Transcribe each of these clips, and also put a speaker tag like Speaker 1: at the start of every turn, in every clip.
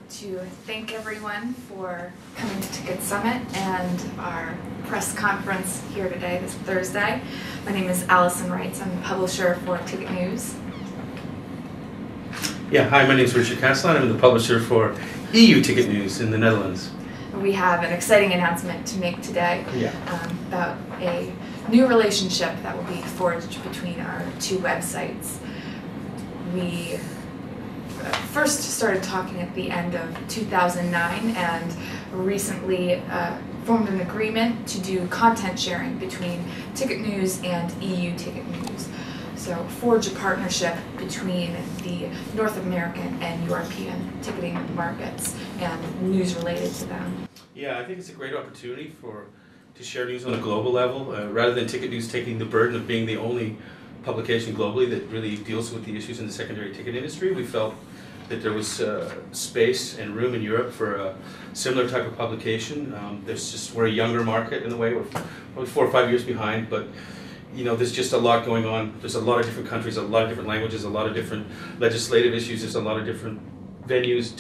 Speaker 1: to thank everyone for coming to Ticket Summit and our press conference here today, this Thursday. My name is Allison Reitz. I'm the publisher for TicketNews.
Speaker 2: Yeah, hi, my name is Richard Kastelein. I'm the publisher for EU TicketNews in the Netherlands.
Speaker 1: We have an exciting announcement to make today about a new relationship that will be forged between our two websites. We first started talking at the end of 2009 and recently formed an agreement to do content sharing between TicketNews and EU TicketNews. So forge a partnership between the North American and European ticketing markets and news related to them.
Speaker 2: Yeah, I think it's a great opportunity to share news on a global level. Rather than TicketNews taking the burden of being the only publication globally that really deals with the issues in the secondary ticket industry, we felt that there was space and room in Europe for a similar type of publication. We're a younger market in a way. We're probably 4 or 5 years behind, but there's just a lot going on. There's a lot of different countries, a lot of different languages, a lot of different legislative issues. There's a lot of different venues,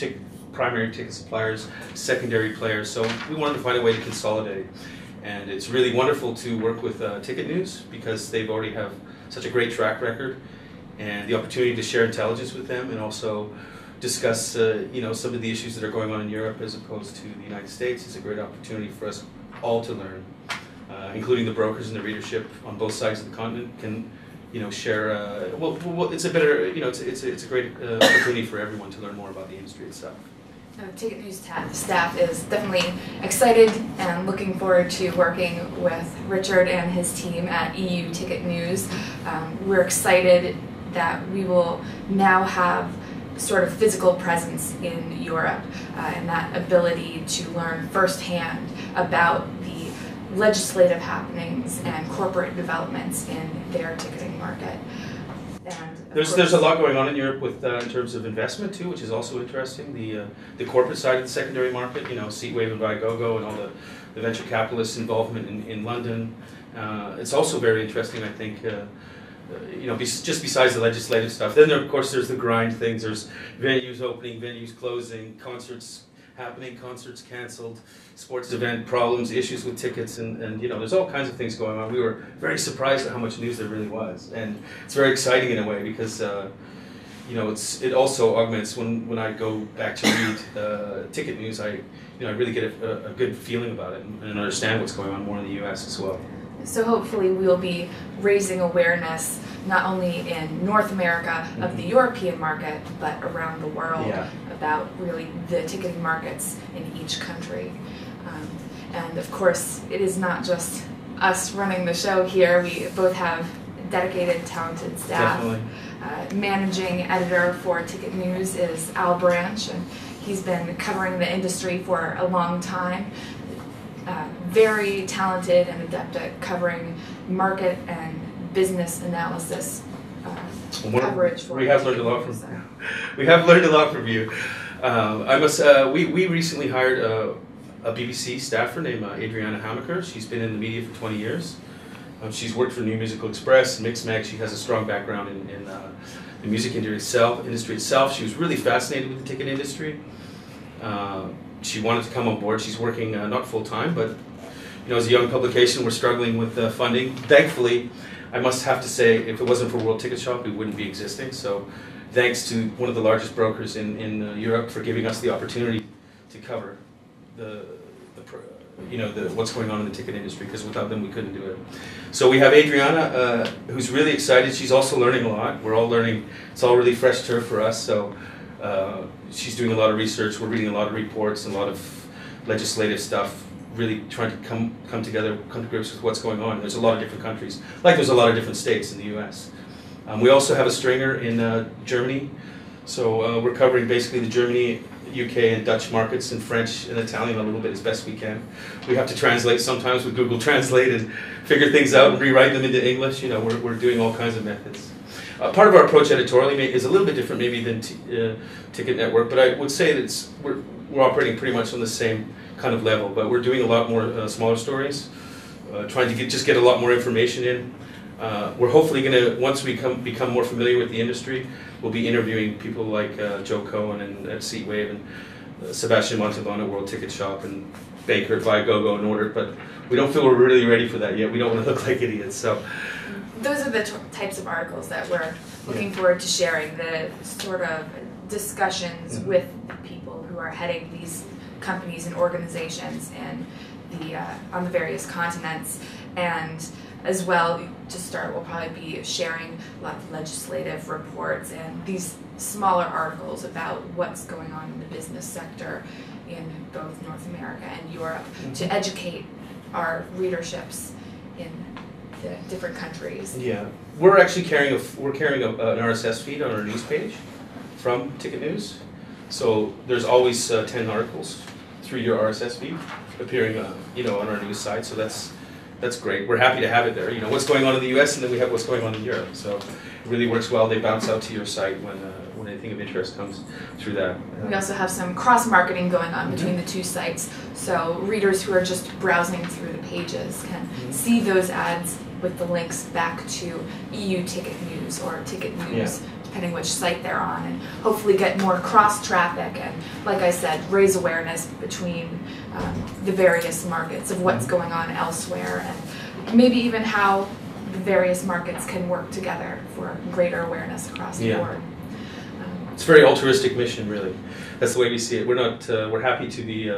Speaker 2: primary ticket suppliers, secondary players. So we wanted to find a way to consolidate. And it's really wonderful to work with TicketNews because they already have such a great track record, and the opportunity to share intelligence with them and also discuss some of the issues that are going on in Europe as opposed to the United States is a great opportunity for us all to learn, including the brokers and the readership on both sides of the continent can share. It's a better it's a great opportunity for everyone to learn more about the industry itself.
Speaker 1: The TicketNews staff is definitely excited and looking forward to working with Richard and his team at EU TicketNews. We're excited that we will now have sort of physical presence in Europe and that ability to learn firsthand about the legislative happenings and corporate developments in their ticketing market.
Speaker 2: There's a lot going on in Europe with in terms of investment too, which is also interesting. The corporate side of the secondary market, Seatwave and Viagogo and all the venture capitalists' involvement in London. It's also very interesting, I think. Just besides the legislative stuff. Then of course there's the grind things. There's venues opening, venues closing, concerts happening, concerts canceled, sports event problems, issues with tickets, and there's all kinds of things going on. We were very surprised at how much news there really was, and it's very exciting in a way because it also augments when I go back to read ticket news. I really get a good feeling about it and understand what's going on more in the U.S. as well.
Speaker 1: So hopefully we'll be raising awareness not only in North America of the European market, but around the world about really the ticketing markets in each country. And of course, it is not just us running the show here. We both have dedicated, talented staff. Managing editor for TicketNews is Al Branch, and he's been covering the industry for a long time. Very talented and adept at covering market and business analysis coverage.
Speaker 2: We have learned a lot from we have learned a lot from you. We recently hired a BBC staffer named Adriana Hamaker. She's been in the media for 20 years. She's worked for New Musical Express, Mixmag. She has a strong background in the music industry itself. She was really fascinated with the ticket industry. She wanted to come on board. She's working not full-time, but as a young publication, we're struggling with funding. Thankfully, I must have to say, if it wasn't for World Ticket Shop, we wouldn't be existing. So thanks to one of the largest brokers in Europe for giving us the opportunity to cover what's going on in the ticket industry, because without them we couldn't do it. So we have Adriana, who's really excited. She's also learning a lot. We're all learning. It's all really fresh turf for us. So she's doing a lot of research. We're reading a lot of reports, a lot of legislative stuff, really trying to come to grips with what's going on. There's a lot of different countries, like there's a lot of different states in the U.S. We also have a stringer in Germany, so we're covering basically the Germany, UK, and Dutch markets in French and Italian a little bit as best we can. We have to translate sometimes with Google Translate and figure things out and rewrite them into English. We're doing all kinds of methods. Part of our approach editorially is a little bit different maybe than Ticket Network, but I would say that we're operating pretty much on the same kind of level, but we're doing a lot more smaller stories, trying to get a lot more information in. We're hopefully going to, once we become more familiar with the industry, we'll be interviewing people like Joe Cohen and at Seatwave and Sebastian Montalbán at World Ticket Shop and Baker at Viagogo and order, but we don't feel we're really ready for that yet. We don't want to look like idiots. So
Speaker 1: those are the types of articles that we're looking forward to sharing, the sort of discussions with the people who are heading these companies and organizations and on the various continents. And as well, to start, we'll probably be sharing a lot of legislative reports and these smaller articles about what's going on in the business sector in both North America and Europe to educate our readerships in the different countries.
Speaker 2: Yeah, we're actually carrying an RSS feed on our news page from TicketNews. So there's always 10 articles through your RSS feed appearing, on our news site. So that's great. We're happy to have it there. What's going on in the U.S. and then we have what's going on in Europe. So it really works well. They bounce out to your site when anything of interest comes through that.
Speaker 1: We also have some cross-marketing going on between the two sites. So readers who are just browsing through the pages can see those ads with the links back to EU TicketNews or TicketNews, depending which site they're on, and hopefully get more cross-traffic and, like I said, raise awareness between the various markets of what's going on elsewhere, and maybe even how the various markets can work together for greater awareness across the board.
Speaker 2: It's a very altruistic mission, really. That's the way we see it. We're happy to be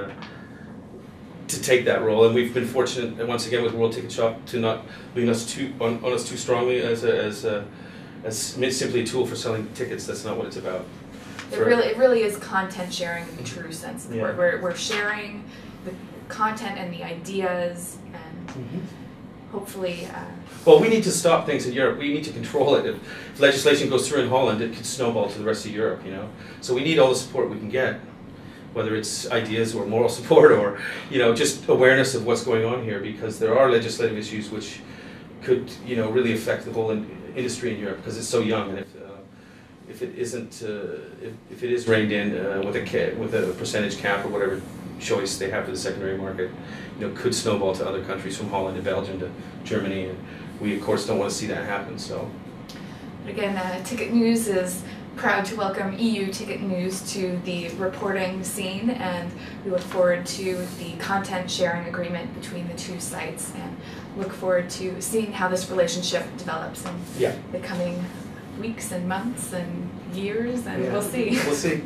Speaker 2: to take that role, and we've been fortunate once again with World Ticket Shop to not lean us on us too strongly as simply a tool for selling tickets. That's not what it's about.
Speaker 1: It really is content sharing in the true sense of the word. We're sharing the content and the ideas, and hopefully.
Speaker 2: Well, we need to stop things in Europe. We need to control it. If legislation goes through in Holland, it could snowball to the rest of Europe. So we need all the support we can get, whether it's ideas or moral support or just awareness of what's going on here, because there are legislative issues which could really affect the whole industry in Europe because it's so young, and if it isn't if it is reined in with a percentage cap or whatever choice they have for the secondary market, could snowball to other countries from Holland to Belgium to Germany, and we of course don't want to see that happen. So
Speaker 1: again, TicketNews is proud to welcome EU TicketNews to the reporting scene, and we look forward to the content sharing agreement between the two sites and look forward to seeing how this relationship develops in the coming weeks and months and years, and we'll see.
Speaker 2: We'll see.